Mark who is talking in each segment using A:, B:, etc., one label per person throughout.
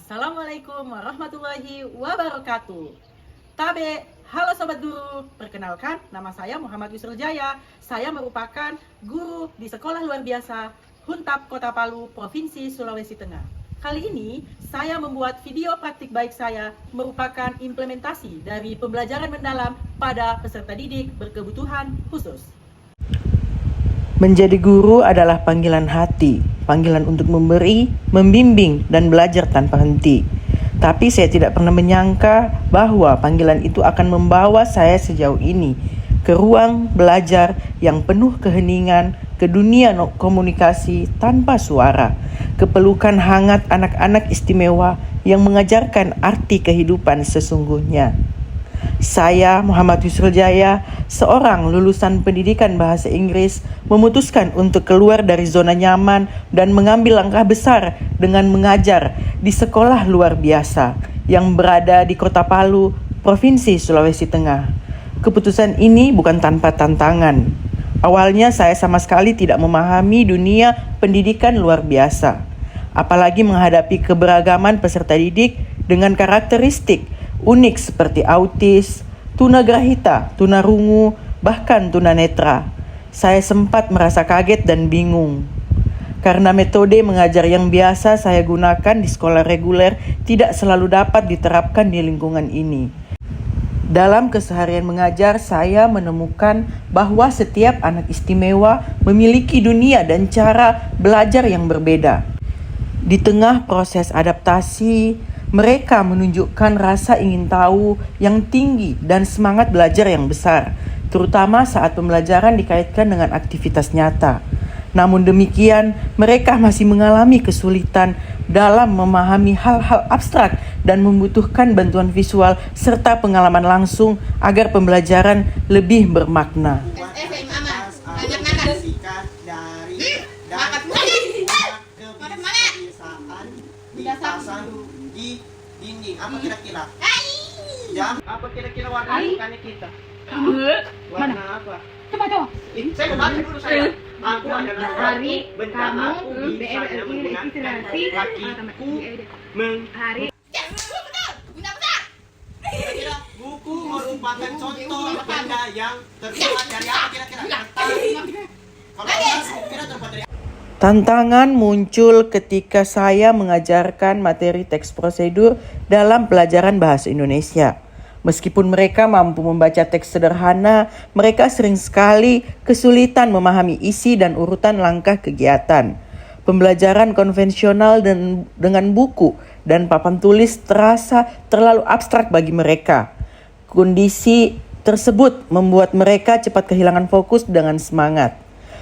A: Assalamualaikum warahmatullahi wabarakatuh. Tabe, halo Sobat Guru. Perkenalkan, nama saya Muhammad Yusril Jaya. Saya merupakan guru di Sekolah Luar Biasa Huntap Kota Palu, Provinsi Sulawesi Tengah. Kali ini, saya membuat video praktik baik saya merupakan implementasi dari pembelajaran mendalam pada peserta didik berkebutuhan khusus.
B: Menjadi guru adalah panggilan hati, panggilan untuk memberi, membimbing, dan belajar tanpa henti. Tapi saya tidak pernah menyangka bahwa panggilan itu akan membawa saya sejauh ini ke ruang belajar yang penuh keheningan, ke dunia komunikasi tanpa suara, ke pelukan hangat anak-anak istimewa yang mengajarkan arti kehidupan sesungguhnya. Saya, Muhammad Yusril Jaya, seorang lulusan pendidikan bahasa Inggris, memutuskan untuk keluar dari zona nyaman dan mengambil langkah besar dengan mengajar di sekolah luar biasa yang berada di Kota Palu, Provinsi Sulawesi Tengah. Keputusan ini bukan tanpa tantangan. Awalnya saya sama sekali tidak memahami dunia pendidikan luar biasa, apalagi menghadapi keberagaman peserta didik dengan karakteristik unik seperti autis, tunagrahita, tunarungu, bahkan tunanetra. Saya sempat merasa kaget dan bingung. Karena metode mengajar yang biasa saya gunakan di sekolah reguler tidak selalu dapat diterapkan di lingkungan ini. Dalam keseharian mengajar, saya menemukan bahwa setiap anak istimewa memiliki dunia dan cara belajar yang berbeda. Di tengah proses adaptasi, mereka menunjukkan rasa ingin tahu yang tinggi dan semangat belajar yang besar, terutama saat pembelajaran dikaitkan dengan aktivitas nyata. Namun demikian, mereka masih mengalami kesulitan dalam memahami hal-hal abstrak dan membutuhkan bantuan visual serta pengalaman langsung agar pembelajaran lebih bermakna.
C: Di dinding apa kira-kira? Jam apa kira-kira warna ikannya kita? Warna apa?
D: Coba.
C: Saya mau baca dulu saya. Aku adalah hari benda aku bisa mengingatkan kakiku menghari. Kira-kira buku merupakan contoh benda yang terbuat dari apa kira-kira? Kalau kira terbuat dari
B: Tantangan muncul ketika saya mengajarkan materi teks prosedur dalam pelajaran bahasa Indonesia. Meskipun mereka mampu membaca teks sederhana, mereka sering sekali kesulitan memahami isi dan urutan langkah kegiatan. Pembelajaran konvensional dengan buku dan papan tulis terasa terlalu abstrak bagi mereka. Kondisi tersebut membuat mereka cepat kehilangan fokus dengan semangat.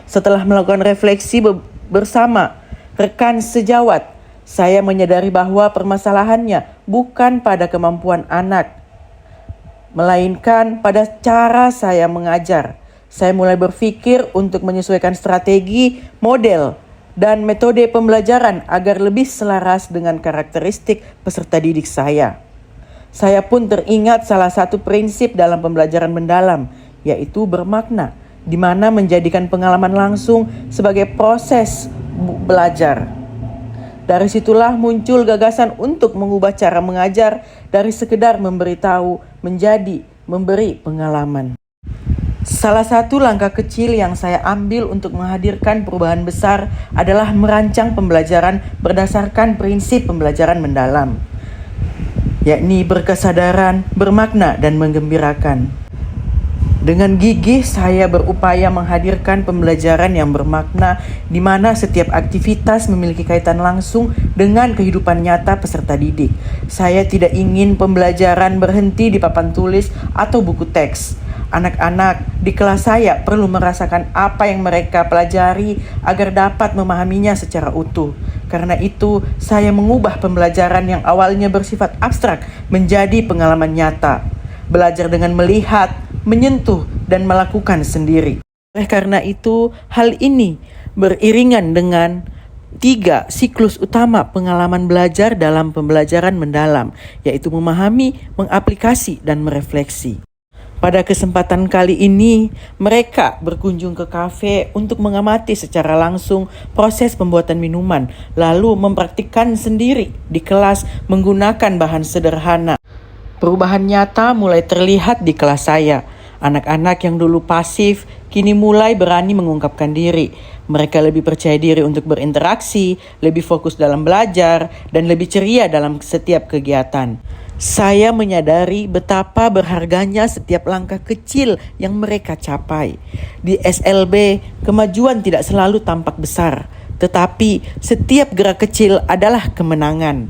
B: Setelah melakukan refleksi bersama rekan sejawat, saya menyadari bahwa permasalahannya bukan pada kemampuan anak, melainkan pada cara saya mengajar. Saya mulai berpikir untuk menyesuaikan strategi, model, dan metode pembelajaran agar lebih selaras dengan karakteristik peserta didik saya. Saya pun teringat salah satu prinsip dalam pembelajaran mendalam, yaitu bermakna, di mana menjadikan pengalaman langsung sebagai proses belajar. Dari situlah muncul gagasan untuk mengubah cara mengajar dari sekedar memberitahu menjadi memberi pengalaman. Salah satu langkah kecil yang saya ambil untuk menghadirkan perubahan besar adalah merancang pembelajaran berdasarkan prinsip pembelajaran mendalam, yakni berkesadaran, bermakna, dan menggembirakan. Dengan gigih saya berupaya menghadirkan pembelajaran yang bermakna di mana setiap aktivitas memiliki kaitan langsung dengan kehidupan nyata peserta didik. Saya tidak ingin pembelajaran berhenti di papan tulis atau buku teks. Anak-anak di kelas saya perlu merasakan apa yang mereka pelajari agar dapat memahaminya secara utuh. Karena itu, saya mengubah pembelajaran yang awalnya bersifat abstrak menjadi pengalaman nyata. Belajar dengan melihat, menyentuh, dan melakukan sendiri. Oleh karena itu, hal ini beriringan dengan 3 siklus utama pengalaman belajar dalam pembelajaran mendalam, yaitu memahami, mengaplikasi, dan merefleksi. Pada kesempatan kali ini, mereka berkunjung ke kafe untuk mengamati secara langsung proses pembuatan minuman, lalu mempraktikkan sendiri di kelas menggunakan bahan sederhana. Perubahan nyata mulai terlihat di kelas saya. Anak-anak yang dulu pasif kini mulai berani mengungkapkan diri. Mereka lebih percaya diri untuk berinteraksi, lebih fokus dalam belajar, dan lebih ceria dalam setiap kegiatan. Saya menyadari betapa berharganya setiap langkah kecil yang mereka capai. Di SLB, kemajuan tidak selalu tampak besar, tetapi setiap gerak kecil adalah kemenangan.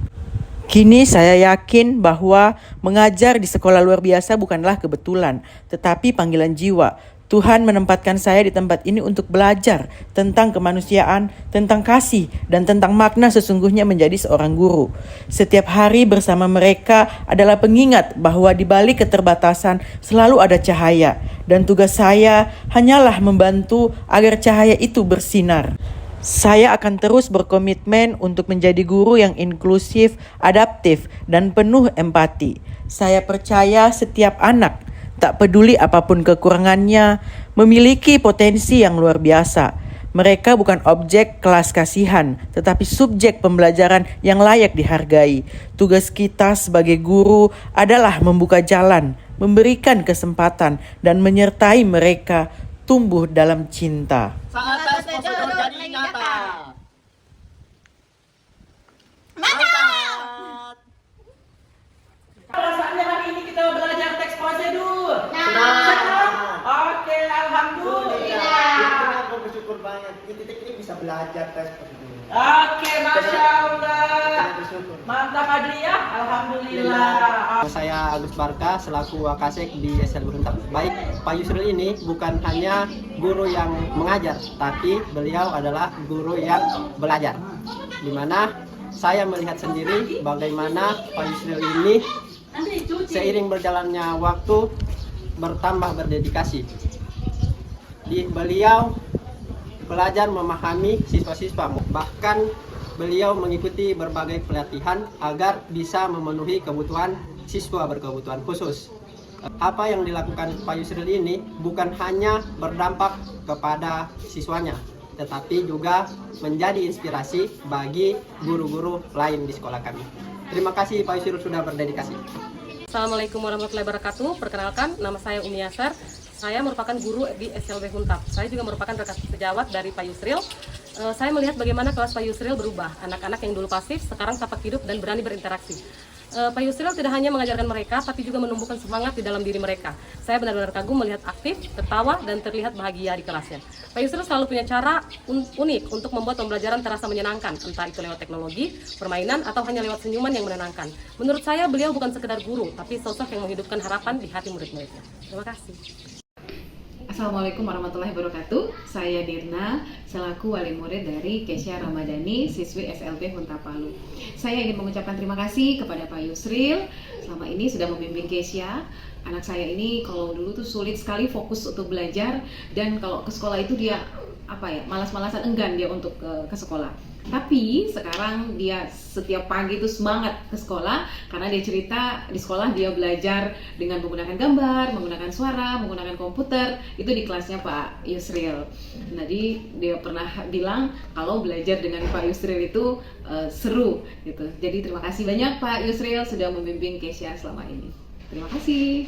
B: Kini saya yakin bahwa mengajar di sekolah luar biasa bukanlah kebetulan, tetapi panggilan jiwa. Tuhan menempatkan saya di tempat ini untuk belajar tentang kemanusiaan, tentang kasih, dan tentang makna sesungguhnya menjadi seorang guru. Setiap hari bersama mereka adalah pengingat bahwa di balik keterbatasan selalu ada cahaya, dan tugas saya hanyalah membantu agar cahaya itu bersinar. Saya akan terus berkomitmen untuk menjadi guru yang inklusif, adaptif, dan penuh empati. Saya percaya setiap anak, tak peduli apapun kekurangannya, memiliki potensi yang luar biasa. Mereka bukan objek kelas kasihan, tetapi subjek pembelajaran yang layak dihargai. Tugas kita sebagai guru adalah membuka jalan, memberikan kesempatan, dan menyertai mereka tumbuh dalam cinta.
C: Saat tes prosedur jadi nyata. Mantap.
A: Perasaannya hari ini kita belajar teks prosedur.
C: Senang.
A: Oke, alhamdulillah.
C: Aku bersyukur banget. Di titik ini bisa belajar tes prosedur.
A: Oke, masya Allah.
C: Bersyukur.
A: Mantap Adria, alhamdulillah.
C: Saya Agus Barka selaku Wakasek di SLB Huntap. Baik, Pak Yusril ini bukan hanya guru yang mengajar, tapi beliau adalah guru yang belajar. Di mana saya melihat sendiri bagaimana Pak Yusril ini seiring berjalannya waktu bertambah berdedikasi. Beliau belajar memahami siswa-siswa, bahkan beliau mengikuti berbagai pelatihan agar bisa memenuhi kebutuhan siswa berkebutuhan khusus. Apa yang dilakukan Pak Yusril ini bukan hanya berdampak kepada siswanya, tetapi juga menjadi inspirasi bagi guru-guru lain di sekolah kami. Terima kasih Pak Yusril sudah berdedikasi.
D: Assalamualaikum warahmatullahi wabarakatuh. Perkenalkan, nama saya Umi Yasar. Saya merupakan guru di SLB Huntap. Saya juga merupakan rekan sejawat dari Pak Yusril. Saya melihat bagaimana kelas Pak Yusril berubah. Anak-anak yang dulu pasif sekarang tampak hidup dan berani berinteraksi. Pak Yusril tidak hanya mengajarkan mereka, tapi juga menumbuhkan semangat di dalam diri mereka. Saya benar-benar kagum melihat aktif, tertawa, dan terlihat bahagia di kelasnya. Pak Yusril selalu punya cara unik untuk membuat pembelajaran terasa menyenangkan, entah itu lewat teknologi, permainan, atau hanya lewat senyuman yang menenangkan. Menurut saya, beliau bukan sekedar guru, tapi sosok yang menghidupkan harapan di hati murid-muridnya. Terima kasih.
E: Assalamualaikum warahmatullahi wabarakatuh. Saya Dirna, selaku wali murid dari Kesya Ramadhani, siswi SLB Huntap Palu. Saya ingin mengucapkan terima kasih kepada Pak Yusril selama ini sudah membimbing Kesya. Anak saya ini kalau dulu tuh sulit sekali fokus untuk belajar, dan kalau ke sekolah itu dia malas-malasan, enggan dia untuk ke sekolah. Tapi sekarang dia setiap pagi itu semangat ke sekolah karena dia cerita di sekolah dia belajar dengan menggunakan gambar, menggunakan suara, menggunakan komputer. Itu di kelasnya Pak Yusril. Jadi dia pernah bilang kalau belajar dengan Pak Yusril itu seru gitu. Jadi terima kasih banyak Pak Yusril sudah membimbing Kesya selama ini. Terima kasih.